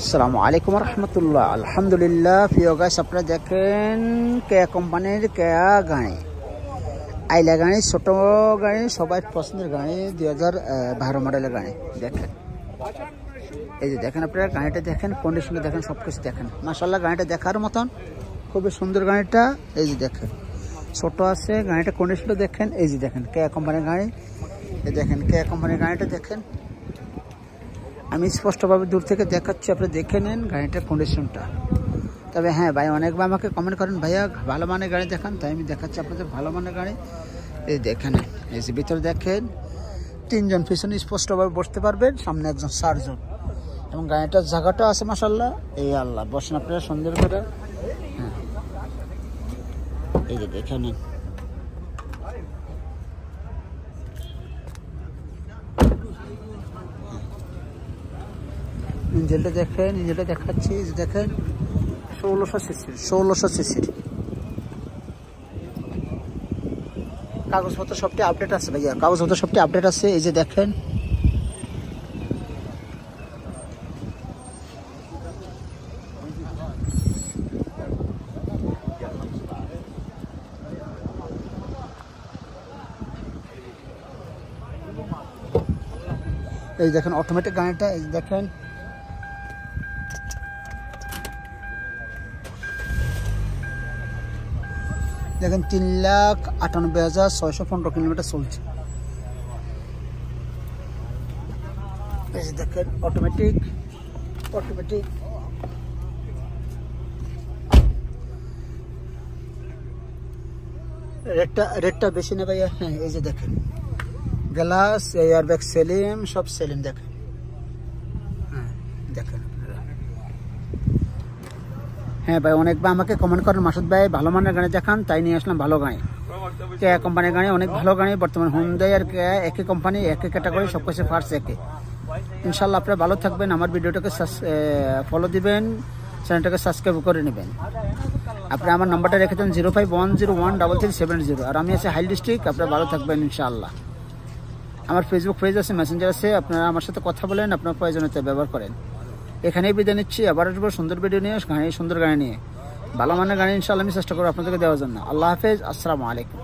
আসসালামু আলাইকুম রহমতুল্লাহ। আলহামদুলিল্লাহ। প্রিয় গাইস, আপনারা দেখেন কেয়া কোম্পানির কেয়া গাড়ি, আইলা গাড়ি, ছোট গাড়ি, সবাই পছন্দের গাড়ি, 2012 মডেলের গাড়ি। দেখেন, এই যে দেখেন, আপনারা গাড়িটা দেখেন, কন্ডিশনে দেখেন, সব কিছু দেখেন। মাশাআল্লাহ, গাড়িটা দেখার মতন, খুবই সুন্দর গাড়িটা। এই যে দেখেন, ছোট আছে গাড়িটা, কন্ডিশনটা দেখেন। এই যে দেখেন কেয়া কোম্পানির গাড়ি, এই দেখেন কেয়া কোম্পানির গাড়িটা দেখেন। আমি স্পষ্টভাবে দূর থেকে দেখাচ্ছি, আপনি দেখে নেন গাড়িটার কন্ডিশনটা। তবে হ্যাঁ ভাই, অনেকবার আমাকে কমেন্ট করেন, ভাইয়া ভালো মানের গাড়ি দেখান, তাই আমি দেখাচ্ছি আপনাদের ভালো মানের গাড়ি। এই দেখেন, এই যে ভিতরে দেখেন, 3 জন পিছনে স্পষ্টভাবে বসতে পারবেন, সামনে একজন 4 জন, এবং গাড়িটার জায়গাটা আছে মাশাআল্লাহ। এই আল্লাহ, বসেন আপনারা সুন্দর করে। হ্যাঁ, এই যে দেখে নেন। ইঞ্জিনটা দেখেন, ইঞ্জিনটা দেখাচ্ছি, দেখেন 1600 সিসির। কাগজপত্র সবটি আপডেট আছে ভাইয়া, কাগজপত্র সবটি আপডেট আছে। এই যে দেখেন, এই দেখেন অটোমেটিক গাড়িটা। এই দেখেন, দেখেন 3,98,615 কিলোমিটার চলছে। এই যে দেখেন অটোমেটিক, অটোমেটিক। রেটটা বেশি না ভাইয়া। হ্যাঁ, এই যে দেখেন গ্লাস, এয়ারব্যাগ সেলিম, সব সেলিম দেখেন। হ্যাঁ দেখেন, হ্যাঁ ভাই, অনেকবার আমাকে কমেন্ট করেন, মাসুদ ভাই ভালো মানের গাড়ি দেখান, তাই নিয়ে আসলাম ভালো গাড়ি। কেয়া কোম্পানির গাড়ি অনেক ভালো গাড়ি, বর্তমানে হুন্ডাই আর কেয়া একই কোম্পানি, একই ক্যাটাগরি, সব কিছু পার্টস একই। ইনশাল্লাহ আপনারা ভালো থাকবেন, আমার ভিডিওটাকে ফলো দিবেন, চ্যানেলটাকে সাবস্ক্রাইব করে নেবেন। আপনি আমার নাম্বারটা রেখে দেন 0510133770, আর আমি আছি হাইল ডিস্ট্রিক্ট। আপনারা ভালো থাকবেন ইনশাআল্লাহ। আমার ফেসবুক পেজ আছে, মেসেঞ্জার আছে, আপনারা আমার সাথে কথা বলেন, আপনার প্রয়োজনীয়তা ব্যবহার করেন। এখানেই বিদায় নিচ্ছি, আবার আসবো সুন্দর ভিডিও নিয়ে, গাড়ি সুন্দর গাড়ি নিয়ে, ভালো মানের গাড়ি ইনশাআল্লাহ আমি চেষ্টা করবো আপনাদেরকে দেওয়ার জন্য। আল্লাহ হাফেজ, আসসালামু আলাইকুম।